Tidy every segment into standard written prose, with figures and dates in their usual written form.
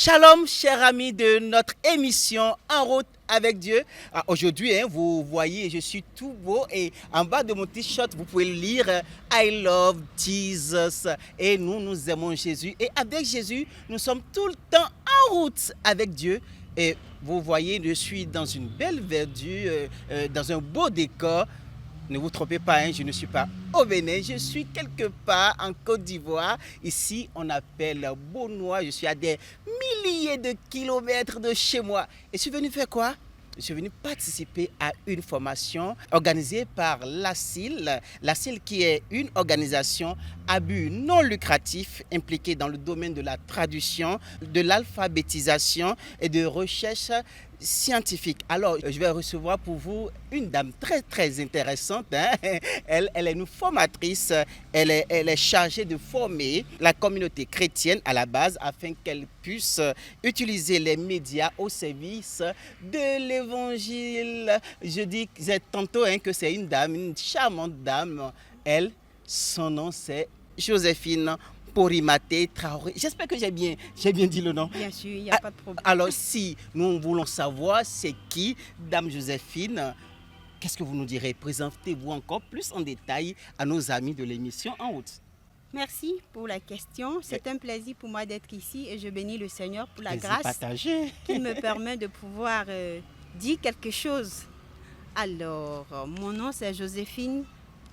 Shalom, chers amis de notre émission En route avec Dieu. Aujourd'hui, vous voyez, je suis tout beau et en bas de mon t-shirt, vous pouvez lire I love Jesus. Et nous aimons Jésus. Et avec Jésus, nous sommes tout le temps en route avec Dieu. Et vous voyez, je suis dans une belle verdure, dans un beau décor. Ne vous trompez pas, je ne suis pas au Bénin, je suis quelque part en Côte d'Ivoire. Ici, on appelle Beaunois. Je suis à des milliers de kilomètres de chez moi. Et je suis venu faire quoi? Je suis venu participer à une formation organisée par l'ACIL. L'ACIL qui est une organisation à but non lucratif impliquée dans le domaine de la traduction, de l'alphabétisation et de recherche scientifique. Alors, je vais recevoir pour vous une dame très très intéressante. Elle est une formatrice. Elle est chargée de former la communauté chrétienne à la base afin qu'elle puisse utiliser les médias au service de l'évangile. Je disais tantôt que c'est une dame, une charmante dame. Son nom c'est Joséphine Porimaté Traoré. J'espère que j'ai bien dit le nom. Bien sûr, il n'y a pas de problème. Alors, si nous voulons savoir c'est qui, Dame Joséphine, qu'est-ce que vous nous direz? Présentez-vous encore plus en détail à nos amis de l'émission En route. Merci pour la question. C'est un plaisir pour moi d'être ici et je bénis le Seigneur pour la Plaisir grâce partagé. qui me permet de pouvoir dire quelque chose. Alors, mon nom c'est Joséphine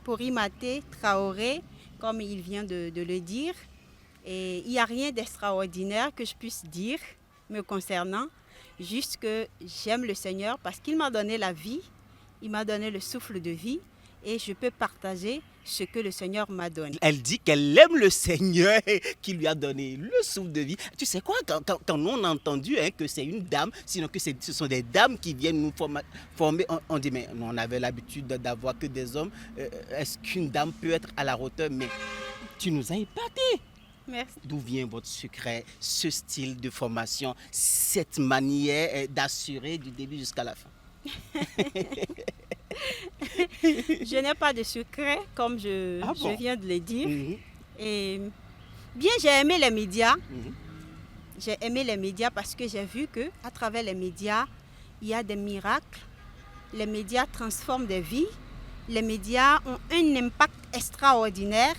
Porimaté Traoré, comme il vient de le dire. Et il n'y a rien d'extraordinaire que je puisse dire me concernant, juste que j'aime le Seigneur parce qu'il m'a donné la vie, il m'a donné le souffle de vie et je peux partager ce que le Seigneur m'a donné. Elle dit qu'elle aime le Seigneur qui lui a donné le souffle de vie. Tu sais quoi, quand on a entendu que c'est une dame, sinon que ce sont des dames qui viennent nous former, on dit mais on avait l'habitude d'avoir que des hommes. Est-ce qu'une dame peut être à la hauteur? Mais tu nous as épaté. Merci. D'où vient votre secret, ce style de formation, cette manière d'assurer du début jusqu'à la fin? Je n'ai pas de secret, comme je viens de le dire. Et bien, j'ai aimé les médias. J'ai aimé les médias parce que j'ai vu qu'à travers les médias, il y a des miracles. Les médias transforment des vies. Les médias ont un impact extraordinaire.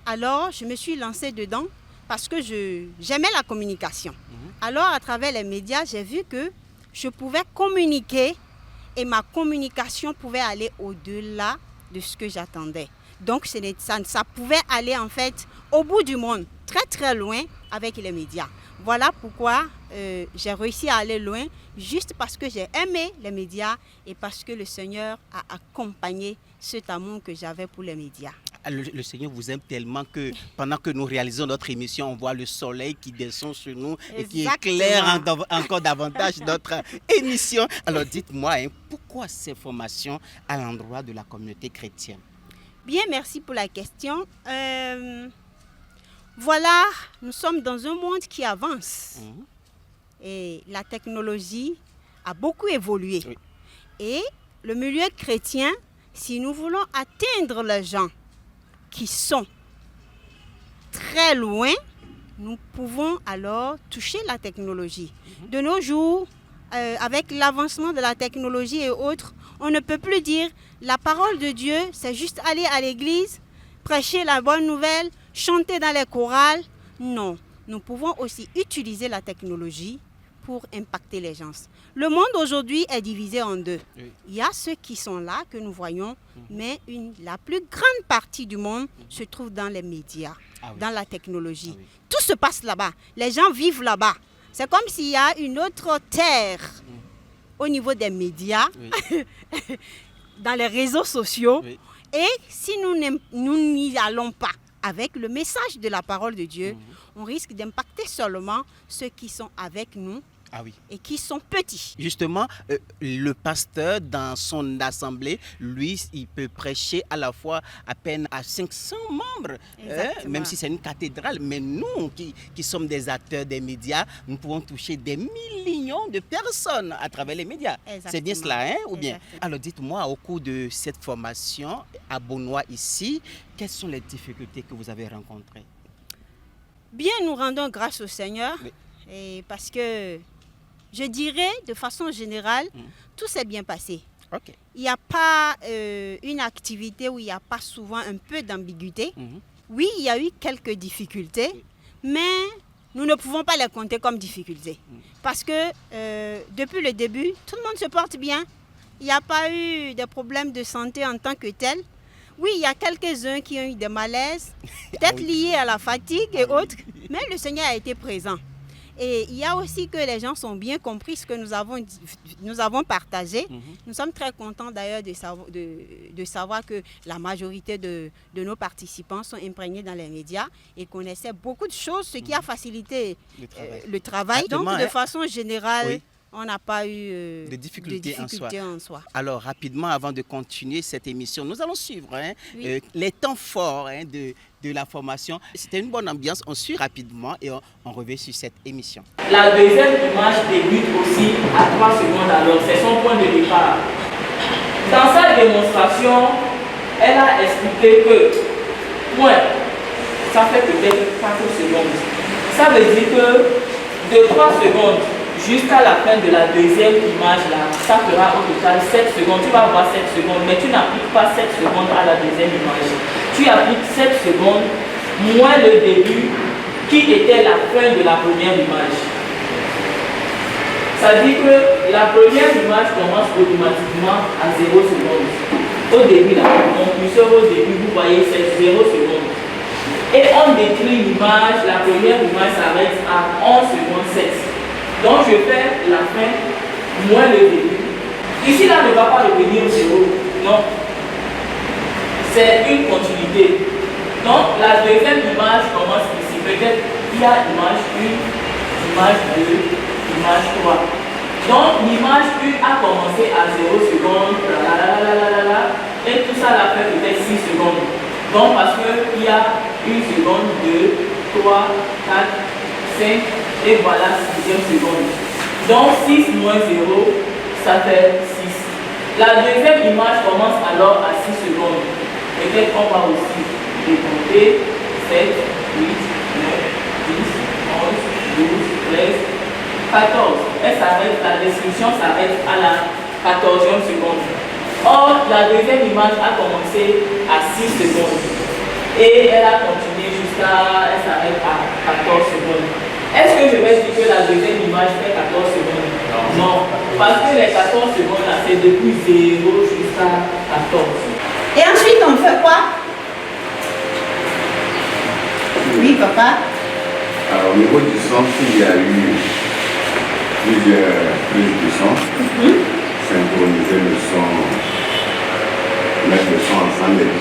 Alors, je me suis lancée dedans parce que j'aimais la communication. Alors, à travers les médias, j'ai vu que je pouvais communiquer et ma communication pouvait aller au-delà de ce que j'attendais. Donc, ça pouvait aller en fait au bout du monde, très très loin avec les médias. Voilà pourquoi j'ai réussi à aller loin, juste parce que j'ai aimé les médias et parce que le Seigneur a accompagné cet amour que j'avais pour les médias. Le Seigneur vous aime tellement que pendant que nous réalisons notre émission, on voit le soleil qui descend sur nous et qui éclaire encore davantage notre émission. Alors dites-moi, pourquoi ces formations à l'endroit de la communauté chrétienne? Bien, merci pour la question. Voilà, nous sommes dans un monde qui avance et la technologie a beaucoup évolué. Oui. Et le milieu chrétien, si nous voulons atteindre les gens qui sont très loin, nous pouvons alors toucher la technologie. De nos jours, avec l'avancement de la technologie et autres, on ne peut plus dire la parole de Dieu, c'est juste aller à l'église, prêcher la bonne nouvelle, chanter dans les chorales. Non, nous pouvons aussi utiliser la technologie pour impacter les gens. Le monde aujourd'hui est divisé en deux. Oui. Il y a ceux qui sont là, que nous voyons, mais la plus grande partie du monde se trouve dans les médias, dans la technologie. Tout se passe là-bas. Les gens vivent là-bas. C'est comme s'il y a une autre terre au niveau des médias, dans les réseaux sociaux. Oui. Et si nous n'y allons pas avec le message de la parole de Dieu, on risque d'impacter seulement ceux qui sont avec nous et qui sont petits. Justement, le pasteur dans son assemblée, lui, il peut prêcher à la fois à peine à 500 membres, même si c'est une cathédrale. Mais nous, qui sommes des acteurs des médias, nous pouvons toucher des millions de personnes à travers les médias. Exactement. C'est bien cela, ou bien? Alors dites-moi, au cours de cette formation à Beaunois ici, quelles sont les difficultés que vous avez rencontrées? Bien, nous rendons grâce au Seigneur. Oui. Et parce que je dirais de façon générale, tout s'est bien passé. Ok. Il n'y a pas une activité où il n'y a pas souvent un peu d'ambiguïté. Oui, il y a eu quelques difficultés, mais nous ne pouvons pas les compter comme difficultés. Parce que depuis le début, tout le monde se porte bien. Il n'y a pas eu de problème de santé en tant que tel. Oui, il y a quelques-uns qui ont eu des malaises, peut-être liés à la fatigue et autres, mais le Seigneur a été présent. Et il y a aussi que les gens sont bien compris ce que nous avons partagé. Nous sommes très contents d'ailleurs de savoir que la majorité de nos participants sont imprégnés dans les médias et connaissaient beaucoup de choses, ce qui a facilité le travail. Donc, de façon générale, on n'a pas eu de difficultés en soi. Alors, rapidement, avant de continuer cette émission, nous allons suivre les temps forts de la formation. C'était une bonne ambiance. On suit rapidement et on revient sur cette émission. La deuxième image débute aussi à 3 secondes alors. C'est son point de départ. Dans sa démonstration, elle a expliqué que, ça fait peut-être 4 secondes. Ça veut dire que de 3 secondes jusqu'à la fin de la deuxième image là, ça fera au total 7 secondes. Tu vas voir 7 secondes, mais tu n'appliques pas 7 secondes à la deuxième image. Tu appliques 7 secondes moins le début qui était la fin de la première image. Ça dit que la première image commence automatiquement à 0 secondes. Au début, mon curseur au début, vous voyez, c'est 0 secondes. Et on décrit l'image, la première image s'arrête à 11 secondes 7. Donc je fais la fin moins le début. Ici là ne va pas revenir au 0. Non. C'est une continuité. Donc la deuxième image commence ici. Peut-être il y a image 1, image 2, image 3. Donc l'image 1 a commencé à 0 secondes. Et tout ça l'a fait peut-être 6 secondes. Donc parce qu'il y a 1 seconde, 2, 3, 4, 5. Et voilà, 6e seconde. Donc 6 moins 0, ça fait 6. La deuxième image commence alors à 6 secondes. Peut-être qu'on va aussi décompter 7, 8, 9, 10, 11, 12, 13, 14. Elle s'arrête, la description s'arrête à la 14e seconde. Or, la deuxième image a commencé à 6 secondes. Et elle a continué jusqu'à, elle s'arrête à 14 secondes. Est-ce que je vais dire que la deuxième image fait 14 secondes? Non. Parce que les 14 secondes là, c'est depuis 0 jusqu'à 14. Et ensuite, on fait quoi? Oui, papa. Alors, au niveau du son, il y a eu plusieurs prises de son. Synchroniser le son, mettre le son ensemble, les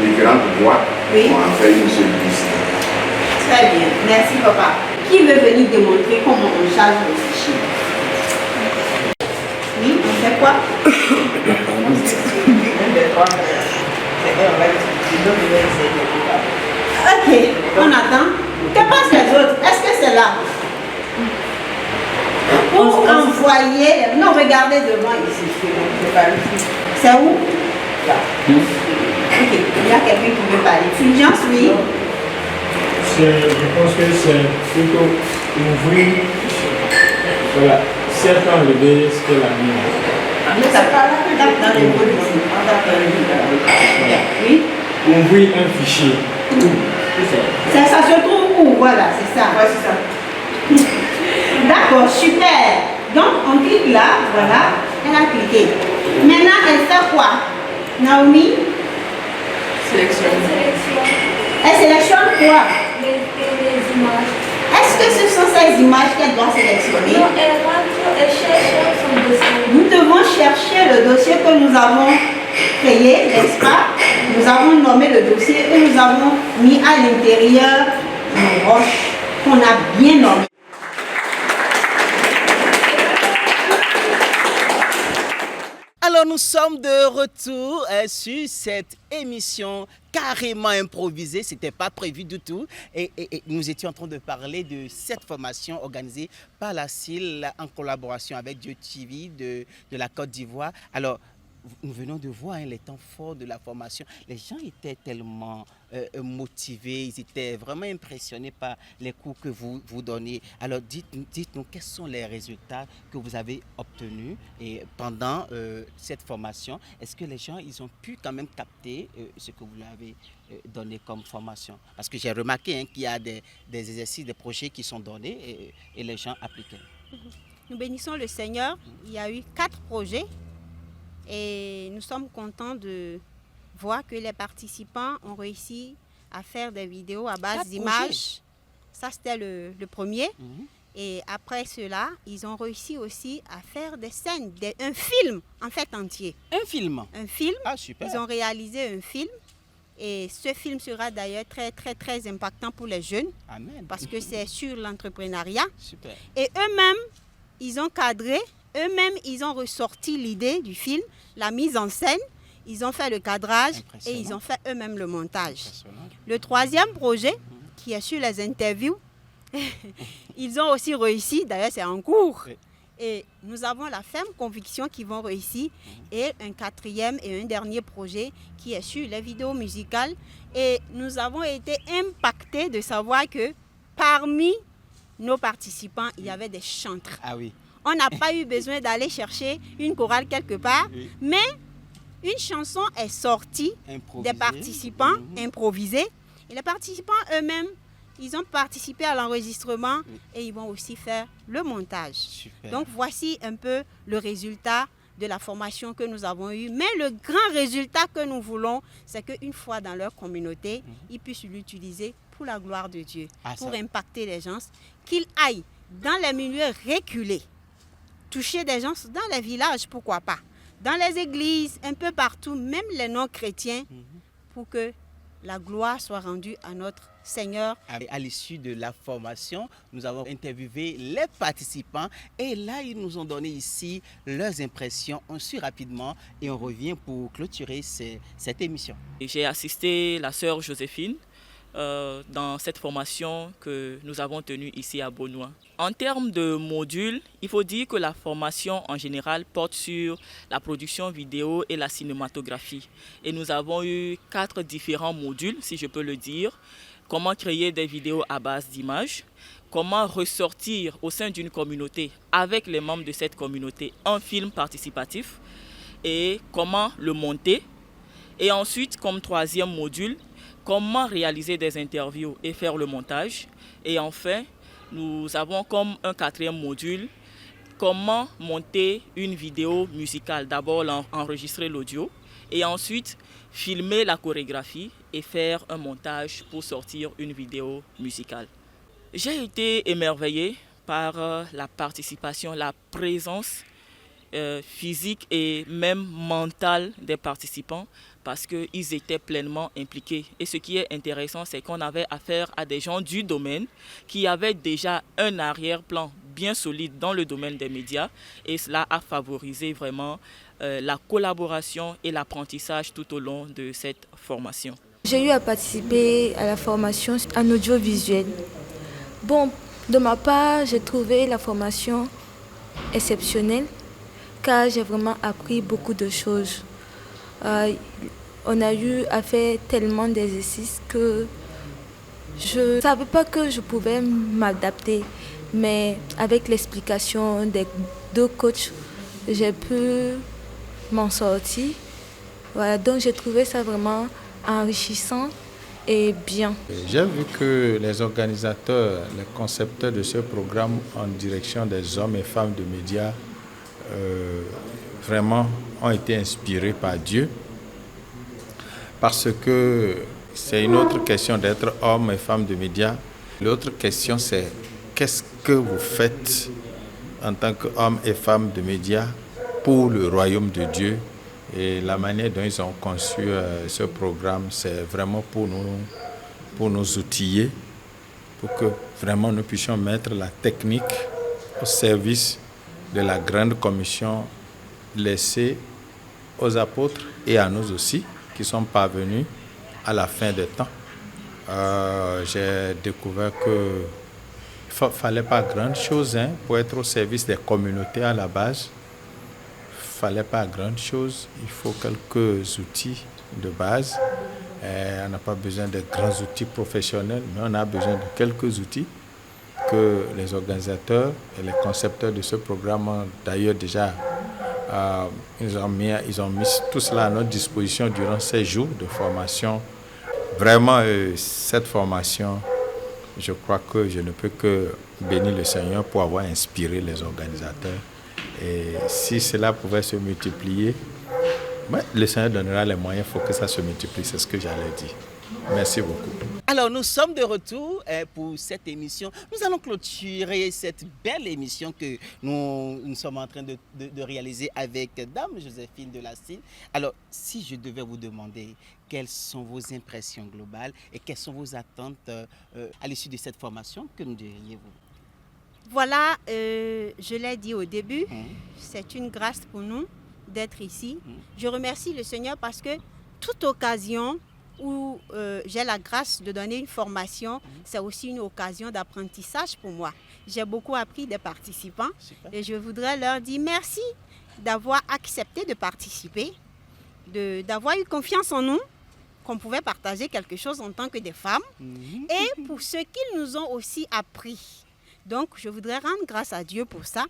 différentes voix. Oui. On en fait une seule piste. Très bien. Merci, papa. Qui veut venir démontrer comment on charge le fichier? Oui, on fait quoi? Ok, on attend. Que pensent les autres? Est-ce que c'est là? Pour envoyer... Non, regardez devant ici. C'est où? Là. Ok, il y a quelqu'un qui veut parler. Fulgence, oui. Je pense que c'est plutôt ouvrir, voilà, certes enlever ce qu'elle a mis. Dans les mots d'ici. Oui. Ouvrir un fichier. Ça se trouve où? Voilà, c'est ça. Ouais, c'est ça. D'accord, super. Donc, on clique là, voilà. Elle a cliqué. Maintenant, elle fait quoi? Naomi? Elle sélectionne quoi? Les images. Est-ce que ce sont ces images qu'elle doit sélectionner? Non, elle rentre, elle cherche son dossier. Nous devons chercher le dossier que nous avons créé, n'est-ce pas? Nous avons nommé le dossier et nous avons mis à l'intérieur nos roches qu'on a bien nommées. Alors nous sommes de retour sur cette émission carrément improvisée, ce n'était pas prévu du tout et nous étions en train de parler de cette formation organisée par la CIL en collaboration avec Dieu TV de la Côte d'Ivoire. Alors nous venons de voir les temps forts de la formation. Les gens étaient tellement motivés, ils étaient vraiment impressionnés par les cours que vous donnez. Alors dites-nous quels sont les résultats que vous avez obtenus et pendant cette formation. Est-ce que les gens ils ont pu quand même capter ce que vous leur avez donné comme formation? Parce que j'ai remarqué qu'il y a des exercices, des projets qui sont donnés et les gens appliquaient. Nous bénissons le Seigneur. Il y a eu 4 projets et nous sommes contents de voir que les participants ont réussi à faire des vidéos à base d'images. Ça, c'était le premier. Et après cela, ils ont réussi aussi à faire des scènes, un film en fait entier. Un film? Un film. Ah, super. Ils ont réalisé un film. Et ce film sera d'ailleurs très, très, très impactant pour les jeunes. Amen. Parce que c'est sur l'entrepreneuriat. Super. Et eux-mêmes, ils ont cadré, eux-mêmes, ils ont ressorti l'idée du film, la mise en scène, ils ont fait le cadrage et ils ont fait eux-mêmes le montage. Le troisième projet, qui est sur les interviews, ils ont aussi réussi, d'ailleurs c'est en cours. Oui. Et nous avons la ferme conviction qu'ils vont réussir. Et un quatrième et un dernier projet qui est sur les vidéos musicales. Et nous avons été impactés de savoir que parmi nos participants, il y avait des chantres. Ah oui. On n'a pas eu besoin d'aller chercher une chorale quelque part, mais une chanson est sortie des participants improvisés. Et les participants eux-mêmes, ils ont participé à l'enregistrement et ils vont aussi faire le montage. Super. Donc voici un peu le résultat de la formation que nous avons eue. Mais le grand résultat que nous voulons, c'est qu'une fois dans leur communauté, ils puissent l'utiliser pour la gloire de Dieu, pour impacter les gens, qu'ils aillent dans les milieux reculés, toucher des gens dans les villages, pourquoi pas, dans les églises, un peu partout, même les non-chrétiens, pour que la gloire soit rendue à notre Seigneur. À l'issue de la formation, nous avons interviewé les participants et là, ils nous ont donné ici leurs impressions. On suit rapidement et on revient pour clôturer cette émission. J'ai assisté la sœur Joséphine dans cette formation que nous avons tenue ici à Beaunois. En termes de modules, il faut dire que la formation en général porte sur la production vidéo et la cinématographie. Et nous avons eu 4 différents modules, si je peux le dire. Comment créer des vidéos à base d'images, comment ressortir au sein d'une communauté avec les membres de cette communauté un film participatif et comment le monter. Et ensuite, comme 3e module, comment réaliser des interviews et faire le montage. Et enfin, nous avons comme un 4e module, comment monter une vidéo musicale. D'abord, enregistrer l'audio et ensuite filmer la chorégraphie et faire un montage pour sortir une vidéo musicale. J'ai été émerveillé par la participation, la présence physique et même mentale des participants parce qu'ils étaient pleinement impliqués. Et ce qui est intéressant, c'est qu'on avait affaire à des gens du domaine qui avaient déjà un arrière-plan bien solide dans le domaine des médias et cela a favorisé vraiment la collaboration et l'apprentissage tout au long de cette formation. J'ai eu à participer à la formation en audiovisuel. Bon, de ma part, j'ai trouvé la formation exceptionnelle car j'ai vraiment appris beaucoup de choses. On a eu à faire tellement d'exercices que je ne savais pas que je pouvais m'adapter. Mais avec l'explication des 2 coachs, j'ai pu m'en sortir. Voilà, donc j'ai trouvé ça vraiment enrichissant et bien. J'ai vu que les organisateurs, les concepteurs de ce programme en direction des hommes et femmes de médias vraiment ont été inspirés par Dieu parce que c'est une autre question d'être homme et femme de médias. L'autre question c'est qu'est-ce que vous faites en tant qu'homme et femme de médias pour le royaume de Dieu. Et la manière dont ils ont conçu ce programme, c'est vraiment pour nous outiller, pour que vraiment nous puissions mettre la technique au service de la grande commission laissée aux apôtres et à nous aussi, qui sont parvenus à la fin des temps. J'ai découvert que il ne fallait pas grand chose pour être au service des communautés à la base. fallait pas grande chose. Il faut quelques outils de base. On n'a pas besoin de grands outils professionnels, mais on a besoin de quelques outils que les organisateurs et les concepteurs de ce programme ont d'ailleurs déjà ils ont mis tout cela à notre disposition durant ces jours de formation. Vraiment, cette formation, je crois que je ne peux que bénir le Seigneur pour avoir inspiré les organisateurs. Et si cela pouvait se multiplier, le Seigneur donnera les moyens, il faut que ça se multiplie, c'est ce que j'allais dire. Merci beaucoup. Alors, nous sommes de retour pour cette émission. Nous allons clôturer cette belle émission que nous sommes en train de réaliser avec Dame Joséphine de Lacine. Alors, si je devais vous demander quelles sont vos impressions globales et quelles sont vos attentes à l'issue de cette formation, que nous diriez-vous? Voilà, je l'ai dit au début, c'est une grâce pour nous d'être ici. Je remercie le Seigneur parce que toute occasion où j'ai la grâce de donner une formation, c'est aussi une occasion d'apprentissage pour moi. J'ai beaucoup appris des participants. Super. Et je voudrais leur dire merci d'avoir accepté de participer, d'avoir eu confiance en nous, qu'on pouvait partager quelque chose en tant que des femmes, et pour ce qu'ils nous ont aussi appris. Donc, je voudrais rendre grâce à Dieu pour ça.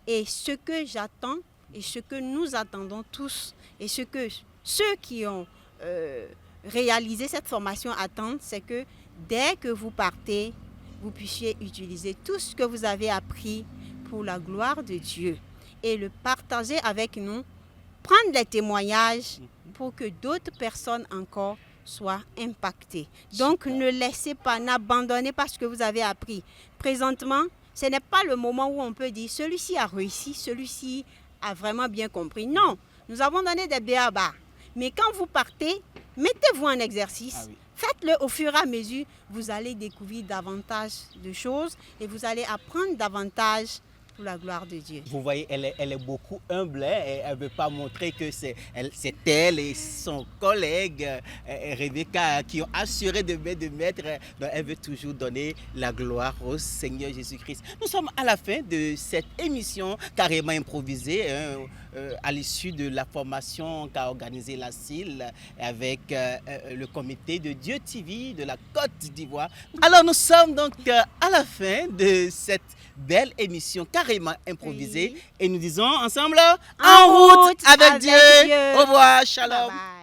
Et ce que j'attends, et ce que nous attendons tous, et ce que ceux qui ont réalisé cette formation attendent, c'est que dès que vous partez, vous puissiez utiliser tout ce que vous avez appris pour la gloire de Dieu et le partager avec nous, prendre les témoignages pour que d'autres personnes encore soient impactées. Donc, super. Ne laissez pas, n'abandonnez pas ce que vous avez appris. Présentement, ce n'est pas le moment où on peut dire celui-ci a réussi, celui-ci a vraiment bien compris. Non, nous avons donné des b.a.-ba. Mais quand vous partez, mettez-vous en exercice. Faites-le au fur et à mesure. Vous allez découvrir davantage de choses et vous allez apprendre davantage pour la gloire de Dieu. Vous voyez, elle est beaucoup humble. Et elle ne veut pas montrer que c'est elle et son collègue Rebecca qui ont assuré de mettre. Donc elle veut toujours donner la gloire au Seigneur Jésus-Christ. Nous sommes à la fin de cette émission carrément improvisée. À l'issue de la formation qu'a organisée la CIL avec le comité de Dieu TV de la Côte d'Ivoire. Alors nous sommes donc à la fin de cette belle émission carrément improvisée et nous disons ensemble en route avec Dieu. Au revoir, shalom. Bye bye.